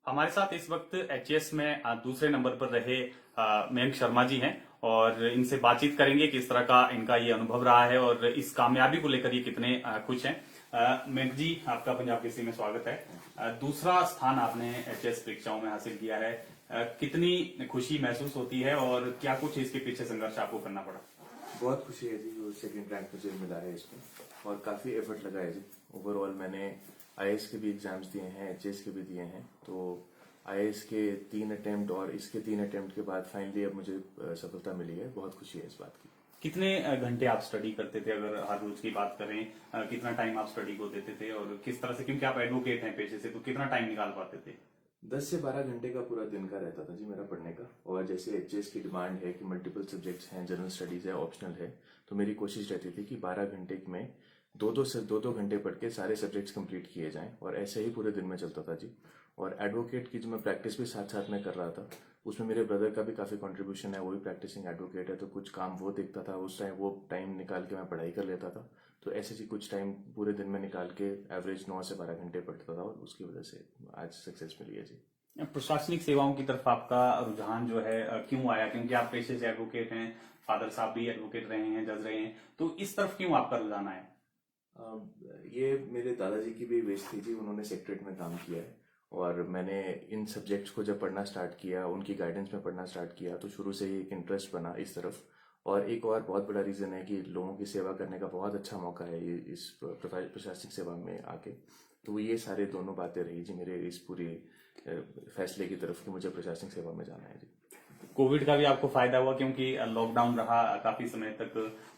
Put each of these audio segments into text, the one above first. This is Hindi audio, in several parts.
हमारे साथ इस वक्त एचएस में दूसरे नंबर पर रहे मयंक शर्मा जी हैं और इनसे बातचीत करेंगे किस तरह का इनका ये अनुभव रहा है और इस कामयाबी को लेकर ये कितने खुश हैं। मयंक जी, आपका पंजाब केसरी में स्वागत है। दूसरा स्थान आपने एचएस परीक्षाओं में हासिल किया है। कितनी खुशी महसूस होती है और क्या कुछ इसके पीछे संघर्ष आपको करना पड़ा? बहुत खुशी है जी, जो सेकंड रैंक मुझे मिला है इसमें और काफ़ी एफर्ट लगा है जी। ओवरऑल मैंने आईएएस के भी एग्जाम्स दिए हैं, एचएएस के भी दिए हैं। तो आईएएस के 3 अटेम्प्ट और इसके 3 अटेम्प्ट के बाद फाइनली अब मुझे सफलता मिली है। बहुत खुशी है इस बात की। कितने घंटे आप स्टडी करते थे, अगर हर रोज की बात करें? कितना टाइम आप स्टडी को देते थे और किस तरह से, क्योंकि आप एडवोकेट हैं पेशे से, तो कितना टाइम निकाल पाते थे? 10 से 12 घंटे का पूरा दिन का रहता था जी मेरा पढ़ने का। और जैसे एचएएस की डिमांड है कि मल्टीपल सब्जेक्ट्स हैं, जनरल स्टडीज है, ऑप्शनल है, तो मेरी कोशिश रहती थी कि 12 घंटे में दो घंटे पढ़ के सारे सब्जेक्ट्स कंप्लीट किए जाएं। और ऐसे ही पूरे दिन में चलता था जी। और एडवोकेट की जो मैं प्रैक्टिस भी साथ साथ में कर रहा था, उसमें मेरे ब्रदर का भी काफ़ी कंट्रीब्यूशन है। वो भी प्रैक्टिसिंग एडवोकेट है, तो कुछ काम वो देखता था, उस टाइम वो टाइम निकाल के मैं पढ़ाई कर लेता था। तो ऐसे ही कुछ टाइम पूरे दिन में निकाल के एवरेज 9 से 12 घंटे पढ़ता था और उसकी वजह से आज सक्सेस मिली है जी। प्रशासनिक सेवाओं की तरफ आपका रुझान जो है क्यों आया? क्योंकि आप पेशे से एडवोकेट हैं, फादर साहब भी एडवोकेट रहे हैं, जज रहे हैं, तो इस तरफ क्यों आपका रुझान आया? ये मेरे दादाजी की भी विश थी जी। उन्होंने सेक्रेटरीट में काम किया है और मैंने इन सब्जेक्ट्स को जब पढ़ना स्टार्ट किया, उनकी गाइडेंस में पढ़ना स्टार्ट किया, तो शुरू से ही एक इंटरेस्ट बना इस तरफ। और एक और बहुत बड़ा रीज़न है कि लोगों की सेवा करने का बहुत अच्छा मौका है ये इस प्रशासनिक सेवा में आके। तो ये सारे दोनों बातें रही जी मेरे इस पूरे फैसले की तरफ कि मुझे प्रशासनिक सेवा में जाना है जी। कोविड का भी आपको फायदा हुआ क्योंकि लॉकडाउन रहा काफी समय तक,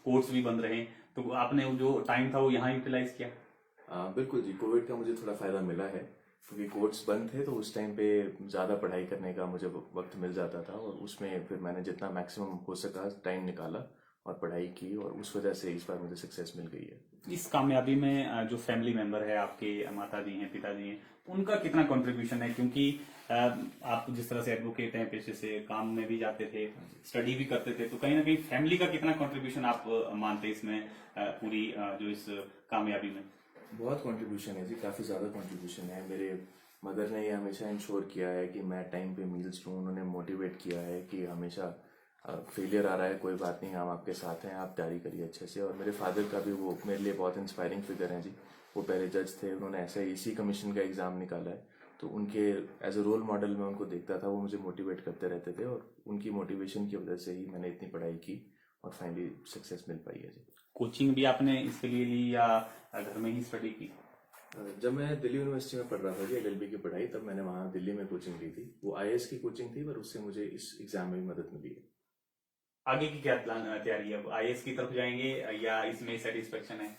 कोर्ट्स भी बंद रहे, तो आपने वो जो टाइम था वो यहाँ यूटिलाइज किया? बिल्कुल जी, कोविड का मुझे थोड़ा फ़ायदा मिला है क्योंकि कोर्ट्स बंद थे। तो उस टाइम पे ज़्यादा पढ़ाई करने का मुझे वक्त मिल जाता था और उसमें फिर मैंने जितना मैक्सिमम हो सका टाइम निकाला और पढ़ाई की, और उस वजह से इस बार मुझे सक्सेस मिल गई है। इस कामयाबी में जो फैमिली मेंबर है आपके, माता जी हैं, पिताजी हैं, उनका कितना कंट्रीब्यूशन है? क्योंकि आप जिस तरह से एडवोकेट हैं पेशे से, काम में भी जाते थे, स्टडी भी करते थे, तो कहीं ना कहीं फैमिली का कितना कंट्रीब्यूशन आप मानते हैं इसमें, पूरी जो इस कामयाबी में? बहुत कंट्रीब्यूशन है जी, काफ़ी ज़्यादा कंट्रीब्यूशन है। मेरे मदर ने ये हमेशा इंश्योर किया है कि मैं टाइम पे मील्स लूँ। उन्होंने मोटिवेट किया है कि हमेशा फेलियर आ रहा है, कोई बात नहीं, हम आपके साथ हैं, आप तैयारी करिए अच्छे से। और मेरे फादर का भी, वो मेरे लिए बहुत इंस्पायरिंग फिगर हैं जी। वो पहले जज थे, उन्होंने ऐसे इसी कमीशन का एग्ज़ाम निकाला है। तो उनके एज अ रोल मॉडल में उनको देखता था, वो मुझे मोटिवेट करते रहते थे और उनकी मोटिवेशन की वजह से ही मैंने इतनी पढ़ाई की और फाइनली सक्सेस मिल पाई है जी। कोचिंग भी आपने इसके लिए ली या घर में ही स्टडी की? जब मैं दिल्ली यूनिवर्सिटी में पढ़ रहा था जी एलएलबी की पढ़ाई, तब मैंने वहाँ दिल्ली में कोचिंग ली थी। वो आईएएस की कोचिंग थी, पर उससे मुझे इस एग्जाम में भी मदद मिली है। आगे की क्या प्लान, तैयारी है? अब आईएएस की तरफ जाएंगे या इसमें सेटिस्फेक्शन है?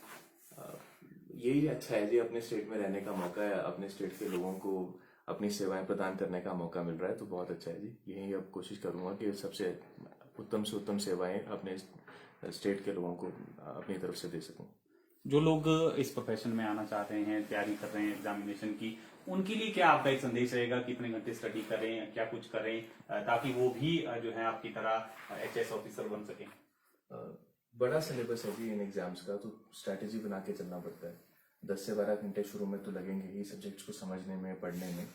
यही अच्छा है जी, अपने स्टेट में रहने का मौका है, अपने स्टेट के लोगों को अपनी सेवाएं प्रदान करने का मौका मिल रहा है, तो बहुत अच्छा है जी। यही अब कोशिश करूंगा कि सबसे उत्तम से उत्तम सेवाएं अपने स्टेट के लोगों को अपनी तरफ से दे सकूं। जो लोग इस प्रोफेशन में आना चाहते हैं, तैयारी कर रहे हैं एग्जामिनेशन की, उनके लिए क्या आपका एक संदेश रहेगा? कितने घंटे स्टडी करें, क्या कुछ करें ताकि वो भी जो है आपकी तरह एचएस ऑफिसर बन सके? बड़ा सिलेबस है जी इन एग्जाम्स का, तो स्ट्रैटेजी बना के चलना पड़ता है। 10 से 12 घंटे शुरू में तो लगेंगे ही सब्जेक्ट्स को समझने में, पढ़ने में।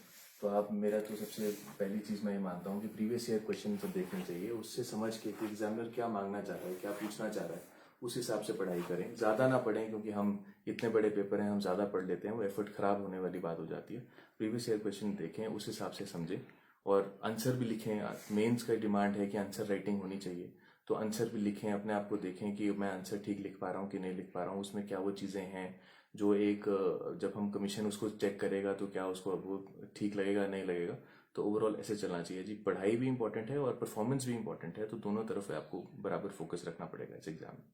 तो आप, मेरा तो सबसे पहली चीज़ मैं ये मानता हूँ कि प्रीवियस ईयर क्वेश्चन तो देखने चाहिए, उससे समझ के कि एग्जामिनर क्या मांगना चाह रहा है, क्या पूछना चाह रहा है, उस हिसाब से पढ़ाई करें। ज़्यादा ना पढ़ें, क्योंकि हम इतने बड़े पेपर हैं, हम ज़्यादा पढ़ लेते हैं, वो एफर्ट खराब होने वाली बात हो जाती है। प्रीवियस ईयर क्वेश्चन देखें, उस हिसाब से समझें और आंसर भी लिखें। मेंस का डिमांड है कि आंसर राइटिंग होनी चाहिए, तो आंसर भी लिखें, अपने आप को देखें कि मैं आंसर ठीक लिख पा रहा हूँ कि नहीं लिख पा रहा हूँ, उसमें क्या वो चीज़ें हैं जो एक, जब हम कमीशन उसको चेक करेगा तो क्या उसको वो ठीक लगेगा नहीं लगेगा। तो ओवरऑल ऐसे चलना चाहिए जी। पढ़ाई भी इंपॉर्टेंट है और परफॉर्मेंस भी इंपॉर्टेंट है, तो दोनों तरफ आपको बराबर फोकस रखना पड़ेगा इस एग्जाम में।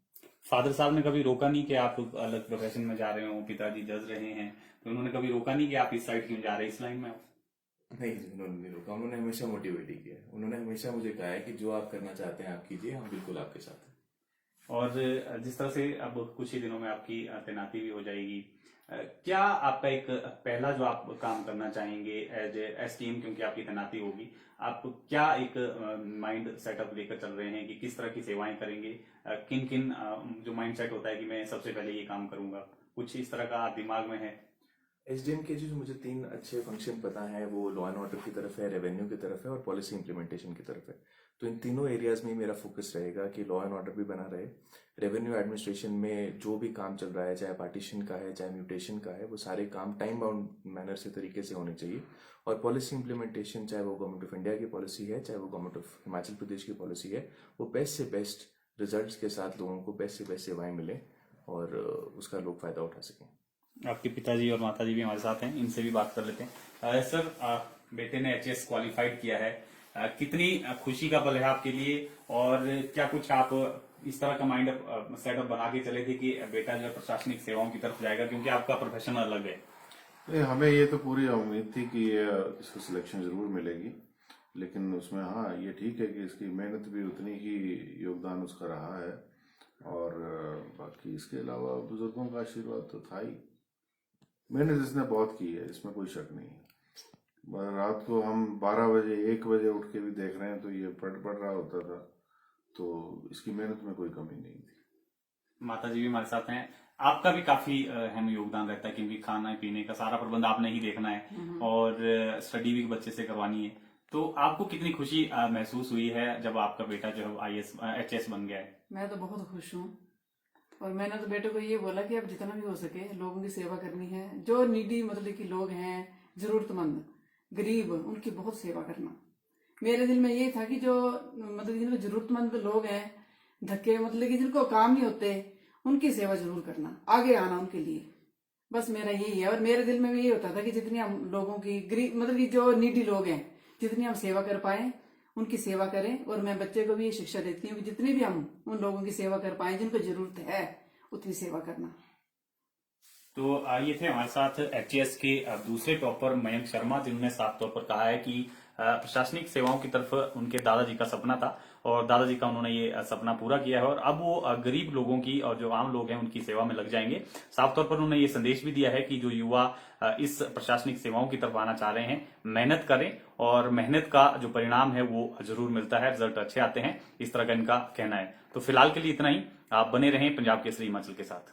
फादर साहब ने कभी रोका नहीं कि आप अलग प्रोफेशन में जा रहे हो? पिताजी जज रहे हैं, तो उन्होंने कभी रोका नहीं कि आप इस साइड क्यों जा रहे हैं, इस लाइन में? नहीं जी, उन्होंने नहीं रोका। उन्होंने हमेशा मोटिवेट ही किया है। उन्होंने हमेशा मुझे कहा है कि जो आप करना चाहते हैं आप कीजिए, हम बिल्कुल आपके साथ हैं। और जिस तरह से अब कुछ ही दिनों में आपकी तैनाती भी हो जाएगी, क्या आपका एक पहला जो आप काम करना चाहेंगे एज एस टीम, क्योंकि आपकी तैनाती होगी, आप क्या एक माइंड सेटअप लेकर चल रहे हैं कि किस तरह की सेवाएं करेंगे? किन किन जो माइंड सेट होता है कि मैं सबसे पहले ये काम करूंगा, कुछ इस तरह का दिमाग में है? एसडीएम के जो मुझे 3 अच्छे फंक्शन पता है वो लॉ एंड ऑर्डर की तरफ है, रेवेन्यू की तरफ है और पॉलिसी इंप्लीमेंटेशन की तरफ है। तो इन तीनों एरियाज में मेरा फोकस रहेगा कि लॉ एंड ऑर्डर भी बना रहे, रेवेन्यू एडमिनिस्ट्रेशन में जो भी काम चल रहा है, चाहे पार्टीशन का है चाहे म्यूटेशन का है, वो सारे काम टाइम बाउंड मैनर से तरीके से होने चाहिए। और पॉलिसी इंप्लीमेंटेशन, चाहे वो गवर्नमेंट ऑफ इंडिया की पॉलिसी है चाहे वो गवर्नमेंट ऑफ हिमाचल प्रदेश की पॉलिसी है, वो बेस्ट से बेस्ट रिजल्ट्स के साथ लोगों को बेस्ट से बेस्ट सेवाएं मिले और उसका लोग फायदा उठा सकें। आपके पिताजी और माताजी भी हमारे साथ हैं, इनसे भी बात कर लेते हैं। सर, बेटे ने एचएस क्वालिफाइड किया है, कितनी खुशी का पल है आपके लिए, और क्या कुछ आप इस तरह का माइंड सेटअप बना के चले थे कि बेटा जो है प्रशासनिक सेवाओं की तरफ जाएगा, क्योंकि आपका प्रोफेशन अलग है? नहीं, हमें ये तो पूरी उम्मीद थी कि इसको सिलेक्शन जरूर मिलेगी, लेकिन उसमें हाँ ये ठीक है कि इसकी मेहनत भी उतनी ही योगदान उसका रहा है, और बाकी इसके अलावा बुजुर्गों का आशीर्वाद तो था ही। मेहनत इसने बहुत की है, इसमें कोई शक नहीं है। रात को हम 12 बजे 1 बजे उठ के भी देख रहे हैं तो ये पढ़ रहा होता था, तो इसकी मेहनत में कोई कमी नहीं थी। माताजी भी हमारे साथ हैं, आपका भी काफी अहम योगदान रहता है, क्योंकि खाना पीने का सारा प्रबंध आपने ही देखना है और स्टडी भी बच्चे से करवानी है। तो आपको कितनी खुशी महसूस हुई है जब आपका बेटा जो है आईएएस एचएस बन गया है? मैं तो बहुत खुश हूँ, और मैंने तो बेटे को ये बोला कि अब जितना भी हो सके लोगों की सेवा करनी है। जो नीडी मतलब कि लोग हैं, जरूरतमंद गरीब, उनकी बहुत सेवा करना। मेरे दिल में ये था कि जो मतलब जिनको जरूरतमंद लोग हैं, धक्के मतलब कि जिनको काम नहीं होते, उनकी सेवा जरूर करना, आगे आना उनके लिए, बस मेरा यही है। और मेरे दिल में भी ये होता था कि जितनी हम लोगों की गरीब मतलब कि जो नीडी लोग हैं, जितनी हम सेवा कर पाए उनकी सेवा करें। और मैं बच्चे को भी ये शिक्षा देती हूँ कि जितनी भी हम उन लोगों की सेवा कर पाए जिनको जरूरत है, उतनी सेवा करना। तो ये थे हमारे साथ एचएएस के दूसरे टॉपर मयंक शर्मा, जिन्होंने साफ तौर पर कहा है कि प्रशासनिक सेवाओं की तरफ उनके दादाजी का सपना था और दादाजी का उन्होंने ये सपना पूरा किया है, और अब वो गरीब लोगों की और जो आम लोग हैं उनकी सेवा में लग जाएंगे। साफ तौर पर उन्होंने ये संदेश भी दिया है कि जो युवा इस प्रशासनिक सेवाओं की तरफ आना चाह रहे हैं, मेहनत करें और मेहनत का जो परिणाम है वो जरूर मिलता है, रिजल्ट अच्छे आते हैं, इस तरह का इनका कहना है। तो फिलहाल के लिए इतना ही। आप बने रहें पंजाब केसरी हिमाचल के साथ।